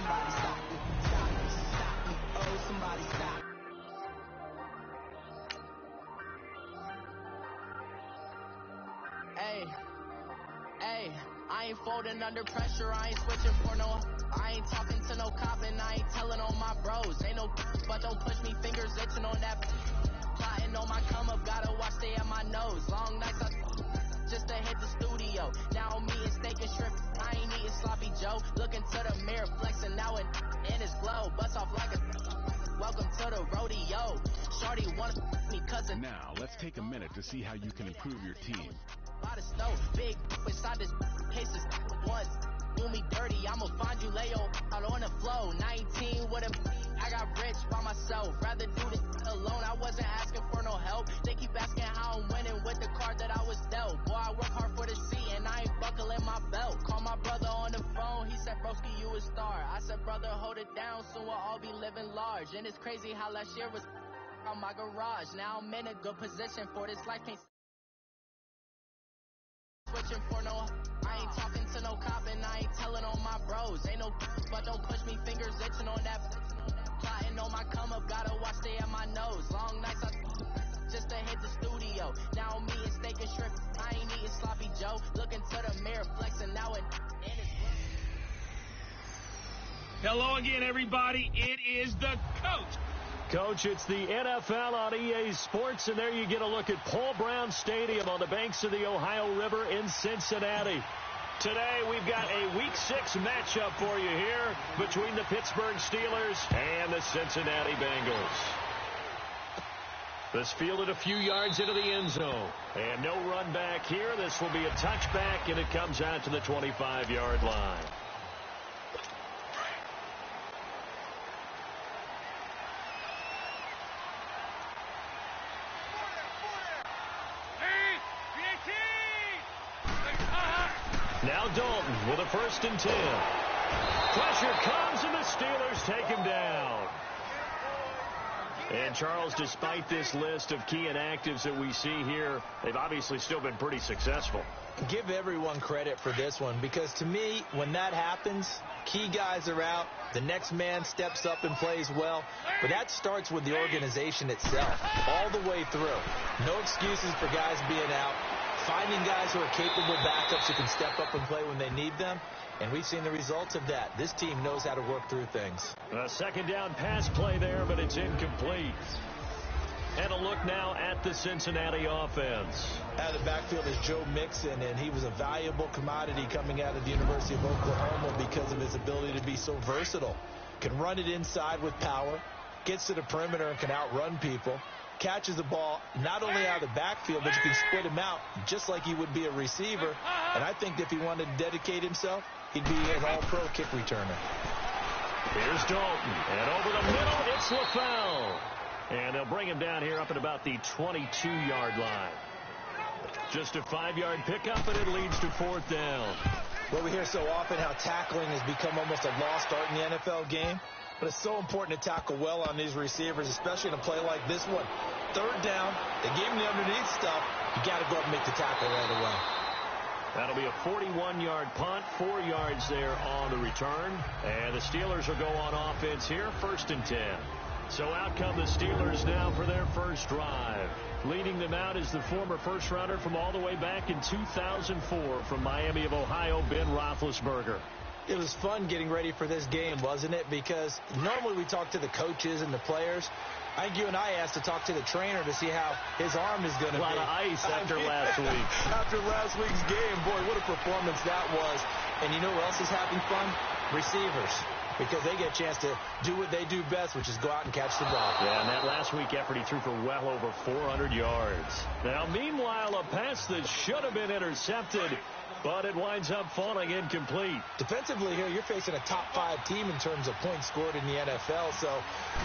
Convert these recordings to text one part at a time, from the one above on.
somebody stop me, stop me, stop me, oh, somebody stop. Hey, I ain't folding under pressure, I ain't switching for no, I ain't talking to no cop and I ain't telling on my bros, ain't no, but don't push me, fingers itching on that, plotting on my come up, gotta watch stay at my nose, long nights I just to hit the studio, now I'm eating steak and shrimp, I ain't eating sloppy Joe, looking to the mirror, flexing now and in his glow, bust off like a, welcome to the rodeo, shorty wanna me cousin. Now let's take a minute to see how you can improve your team. By the stove, big inside this cases once do me dirty, I'ma find you lay out on the flow, 19 with a, I got rich by myself, rather do this alone, I wasn't asking for no help, they keep asking how I'm winning with the card that I was dealt, boy I work hard for the seat and I ain't buckling my belt, call my brother on the phone, he said broski you a star, I said brother hold it down, soon we'll all be living large, and it's crazy how last year was on my garage, now I'm in a good position for this life, can't switching for no, I ain't talking to no cop and I ain't telling on my bros, ain't no, but don't push me, fingers itching on that, plotting on my come up, gotta watch stay at my nose, long nights I just to hit the studio, now I'm eating steak and shrimp, I ain't eating sloppy Joe, looking to the mirror, flexing now and Hello again, everybody. It is the coach. Coach, it's the NFL on EA Sports, and there you get a look at Paul Brown Stadium on the banks of the Ohio River in Cincinnati. Today, we've got a Week 6 matchup for you here between the Pittsburgh Steelers and the Cincinnati Bengals. This fielded a few yards into the end zone, and no run back here. This will be a touchback, and it comes out to the 25-yard line. Now Dalton with a 1st and 10. Pressure comes, and the Steelers take him down. And, Charles, despite this list of key inactives that we see here, they've obviously still been pretty successful. Give everyone credit for this one, because to me, when that happens, key guys are out, the next man steps up and plays well, but that starts with the organization itself, all the way through. No excuses for guys being out. Finding guys who are capable backups who can step up and play when they need them, and we've seen the results of that. This team knows how to work through things. A 2nd down pass play there, but it's incomplete. And a look now at the Cincinnati offense. Out of the backfield is Joe Mixon, and he was a valuable commodity coming out of the University of Oklahoma because of his ability to be so versatile. Can run it inside with power, gets to the perimeter and can outrun people. Catches the ball not only out of the backfield, but you can split him out just like he would be a receiver. And I think if he wanted to dedicate himself, he'd be an all-pro kick returner. Here's Dalton, and over the middle, it's LaFell. And they'll bring him down here up at about the 22-yard line. Just a 5-yard pickup, and it leads to 4th down. Well, we hear so often how tackling has become almost a lost art in the NFL game. But it's so important to tackle well on these receivers, especially in a play like this one. 3rd down, they gave him the underneath stuff. You got to go up and make the tackle right away. That'll be a 41-yard punt, 4 yards there on the return. And the Steelers will go on offense here, 1st and 10. So out come the Steelers now for their first drive. Leading them out is the former first-rounder from all the way back in 2004 from Miami of Ohio, Ben Roethlisberger. It was fun getting ready for this game, wasn't it? Because normally we talk to the coaches and the players. I think you and I asked to talk to the trainer to see how his arm is going to be. A lot of ice after last week. After last week's game, boy, what a performance that was. And you know who else is having fun? Receivers. Because they get a chance to do what they do best, which is go out and catch the ball. Yeah, and that last week effort, he threw for well over 400 yards. Now, meanwhile, a pass that should have been intercepted, but it winds up falling incomplete. Defensively here, you're facing a top 5 team in terms of points scored in the NFL. So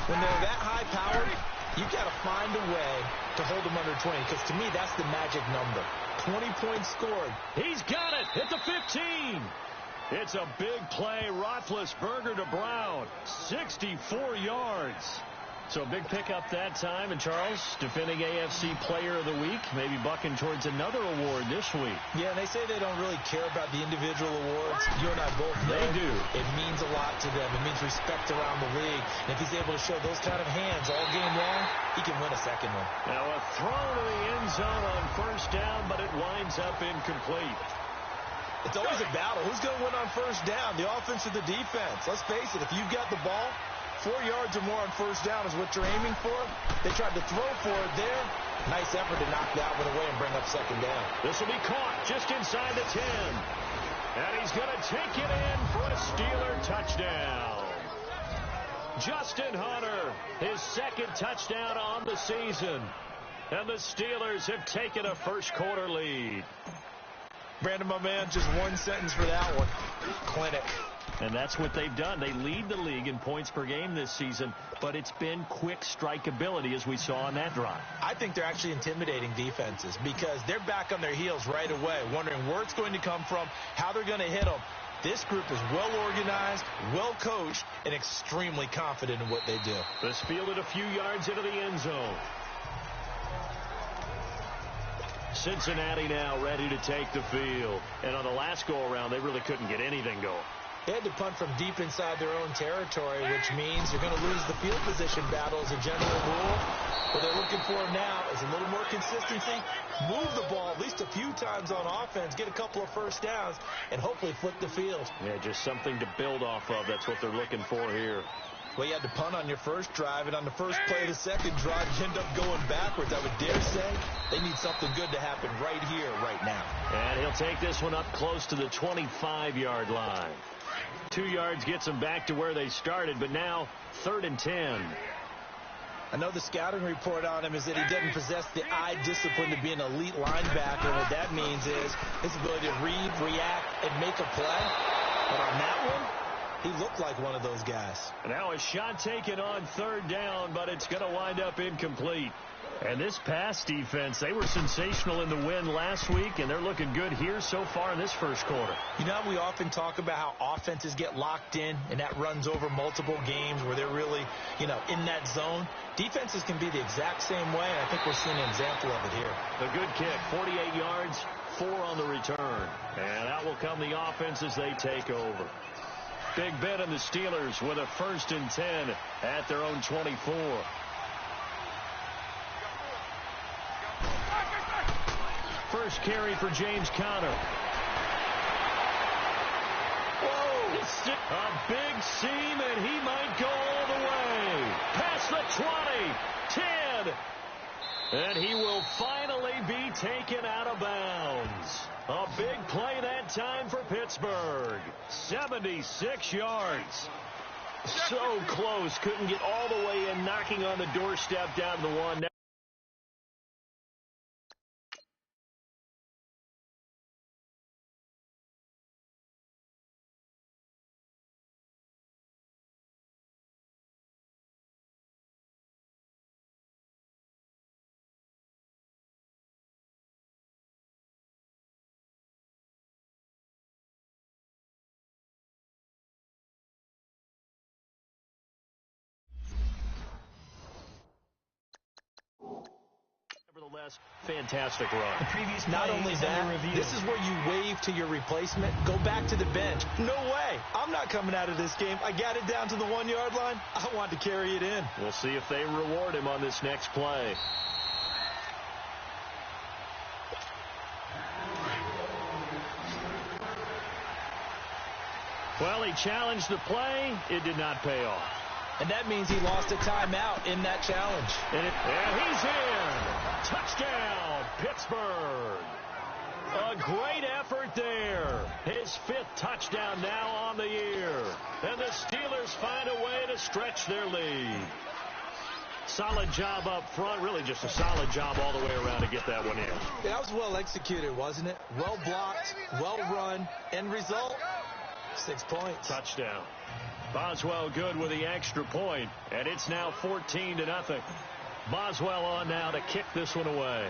when they're that high-powered, you've got to find a way to hold them under 20. Because to me, that's the magic number. 20 points scored. He's got it at the 15. It's a big play. Roethlisberger to Brown. 64 yards. So big pickup that time. And Charles, defending AFC Player of the Week, maybe bucking towards another award this week. Yeah, and they say they don't really care about the individual awards. You and I both know they do. It means a lot to them. It means respect around the league. And if he's able to show those kind of hands all game long, he can win a second one. Now a throw to the end zone on first down, but it winds up incomplete. It's always a battle. Who's going to win on first down, the offense or the defense? Let's face it, if you've got the ball, 4 yards or more on first down is what you're aiming for. They tried to throw for it there. Nice effort to knock that one away and bring up second down. This will be caught just inside the 10. And he's going to take it in for a Steeler touchdown. Justin Hunter, his second touchdown on the season. And the Steelers have taken a first quarter lead. Brandon, my man, just one sentence for that one. Clinic. And that's what they've done. They lead the league in points per game this season, but it's been quick strikeability as we saw on that drive. I think they're actually intimidating defenses because they're back on their heels right away, wondering where it's going to come from, how they're going to hit them. This group is well organized, well coached, and extremely confident in what they do. This fielded a few yards into the end zone. Cincinnati now ready to take the field. And on the last go-around, they really couldn't get anything going. They had to punt from deep inside their own territory, which means you're going to lose the field position battle as a general rule. What they're looking for now is a little more consistency, move the ball at least a few times on offense, get a couple of first downs, and hopefully flip the field. Yeah, just something to build off of. That's what they're looking for here. Well, you had to punt on your first drive, and on the first play of the second drive, you end up going backwards. I would dare say they need something good to happen right here, right now. And he'll take this one up close to the 25-yard line. 2 yards gets them back to where they started, but now 3rd and 10. I know the scouting report on him is that he doesn't possess the eye discipline to be an elite linebacker. And what that means is his ability to read, react, and make a play. But on that one, he looked like one of those guys. Now a shot taken on 3rd down, but it's going to wind up incomplete. And this pass defense, they were sensational in the win last week, and they're looking good here so far in this first quarter. You know, we often talk about how offenses get locked in, and that runs over multiple games where they're really, in that zone. Defenses can be the exact same way, and I think we're seeing an example of it here. The good kick, 48 yards, 4 on the return. And out will come the offense as they take over. Big Ben and the Steelers with a 1st and 10 at their own 24. First carry for James Conner. Whoa! A big seam, and he might go all the way. Past the 20, 10. And he will finally be taken out of bounds. A big play that time for Pittsburgh. 76 yards. So close. Couldn't get all the way in, knocking on the doorstep down to the 1. Nevertheless, fantastic run. The previous Not only that, this is where you wave to your replacement, go back to the bench. No way. I'm not coming out of this game. I got it down to the 1-yard line. I want to carry it in. We'll see if they reward him on this next play. Well, he challenged the play. It did not pay off. And that means he lost a timeout in that challenge. And he's in. Touchdown, Pittsburgh. A great effort there. His 5th touchdown now on the year. And the Steelers find a way to stretch their lead. Solid job up front. Really just a solid job all the way around to get that one in. That was well executed, wasn't it? Well blocked, well run. End result, 6 points. Touchdown. Boswell good with the extra point, and it's now 14-0. Boswell on now to kick this one away.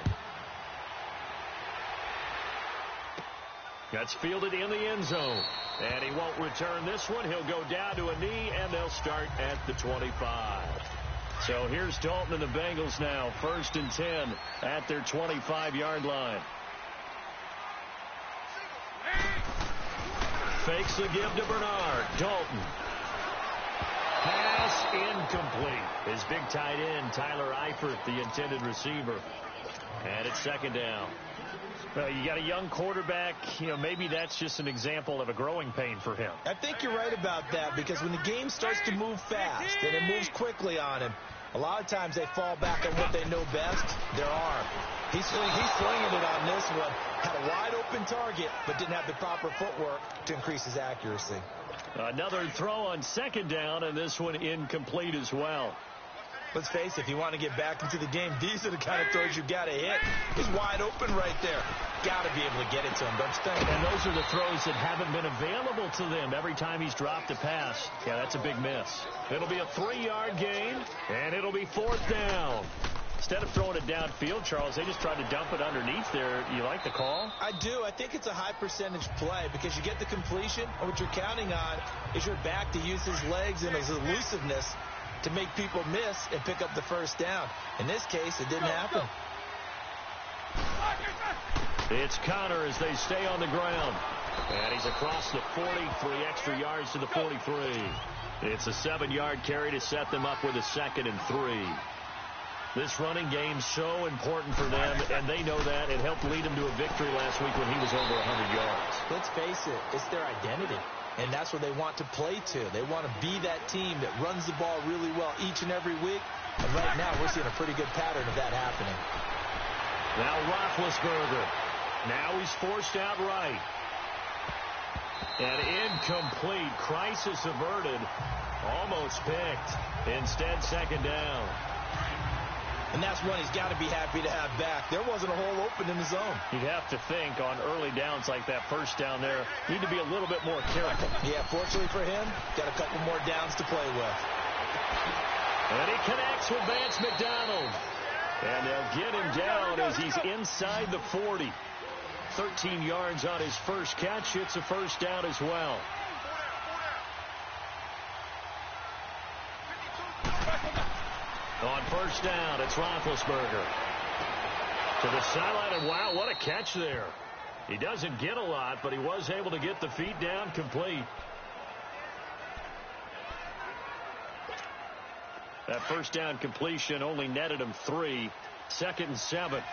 That's fielded in the end zone, and he won't return this one. He'll go down to a knee, and they'll start at the 25. So here's Dalton and the Bengals now, 1st and 10 at their 25-yard line. Fakes the give to Bernard. Dalton. incomplete. His big tight end, Tyler Eifert, the intended receiver. And it's second down. Well, you got a young quarterback. Maybe that's just an example of a growing pain for him. I think you're right about that, because when the game starts to move fast and it moves quickly on him, a lot of times they fall back on what they know best, their arm. He's slinging it on this one. Had a wide open target, but didn't have the proper footwork to increase his accuracy. Another throw on second down, and this one incomplete as well. Let's face it, if you want to get back into the game, these are the kind of throws you got to hit. He's wide open right there. Got to be able to get it to him, don't you think? And those are the throws that haven't been available to them every time he's dropped a pass. Yeah, that's a big miss. It'll be a 3-yard gain, and it'll be fourth down. Instead of throwing it downfield, Charles, they just tried to dump it underneath there. You like the call? I do. I think it's a high-percentage play because you get the completion, and what you're counting on is your back to use his legs and his elusiveness to make people miss and pick up the first down. In this case, it didn't happen. It's Connor as they stay on the ground. And he's across the 40, 3 extra yards to the 43. It's a 7-yard carry to set them up with a 2nd and 3. This running game's so important for them, and they know that. It helped lead them to a victory last week when he was over 100 yards. Let's face it, it's their identity. And that's what they want to play to. They want to be that team that runs the ball really well each and every week. And right now, we're seeing a pretty good pattern of that happening. Now Roethlisberger. Now he's forced out right. And incomplete. Crisis averted. Almost picked. Instead, second down. And that's one he's got to be happy to have back. There wasn't a hole open in the zone. You'd have to think on early downs like that first down there, need to be a little bit more careful. Yeah, fortunately for him, got a couple more downs to play with. And he connects with Vance McDonald. And they'll get him down as he's inside the 40. 13 yards on his first catch. It's a first down as well. On first down, it's Roethlisberger. To the sideline, and wow, what a catch there. He doesn't get a lot, but he was able to get the feet down complete. That first down completion only netted him 3. 2nd and 7.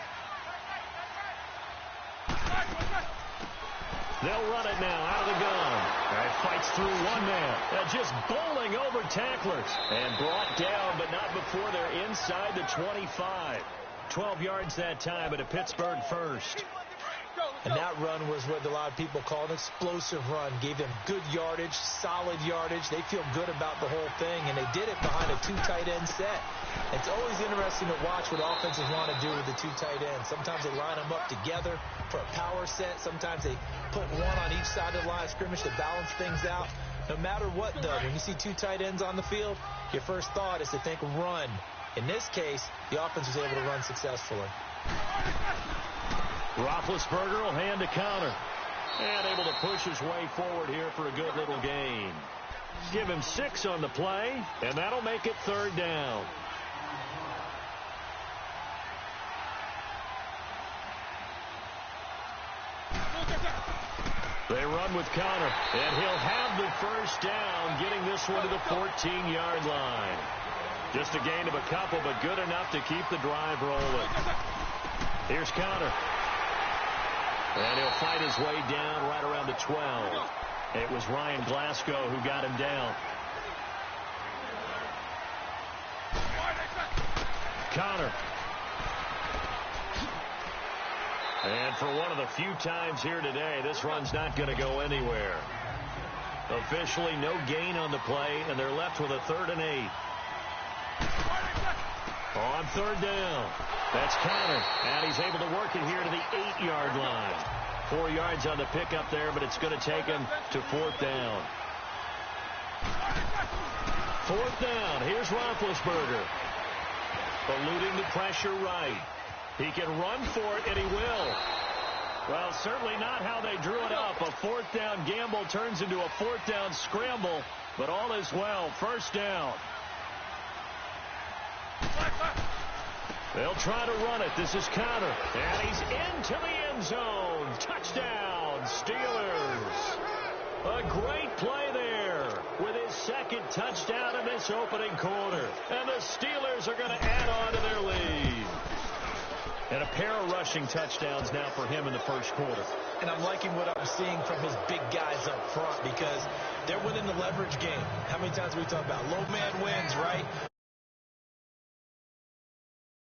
They'll run it now out of the gun. Fights through one man. Just bowling over tacklers. And brought down, but not before they're inside the 25. 12 yards that time, but a Pittsburgh first. And that run was what a lot of people call an explosive run. Gave them good yardage, solid yardage. They feel good about the whole thing, and they did it behind a 2 tight end set. It's always interesting to watch what offenses want to do with the 2 tight ends. Sometimes they line them up together for a power set. Sometimes they put one on each side of the line of scrimmage to balance things out. No matter what, though, when you see 2 tight ends on the field, your first thought is to think run. In this case, the offense was able to run successfully. Roethlisberger will hand to Connor. And able to push his way forward here for a good little gain. Give him 6 on the play, and that'll make it 3rd down. They run with Connor, and he'll have the first down, getting this one to the 14-yard line. Just a gain of a couple, but good enough to keep the drive rolling. Here's Connor. And he'll fight his way down right around the 12. It was Ryan Glasgow who got him down. Connor. And for one of the few times here today, this run's not going to go anywhere. Officially no gain on the play, and they're left with a 3rd and 8. On 3rd down. That's Connor, and he's able to work it here to the 8-yard line. 4 yards on the pickup there, but it's going to take him to 4th down. 4th down. Here's Roethlisberger. Eluding the pressure right. He can run for it, and he will. Well, certainly not how they drew it up. A 4th down gamble turns into a 4th down scramble, but all is well. First down. They'll try to run it. This is Connor. And he's into the end zone. Touchdown, Steelers. A great play there. with his second touchdown in this opening quarter. And the Steelers are going to add on to their lead. And a pair of rushing touchdowns now for him in the first quarter. And I'm liking what I'm seeing from his big guys up front because they're winning the leverage game. How many times have we talked about low man wins, right?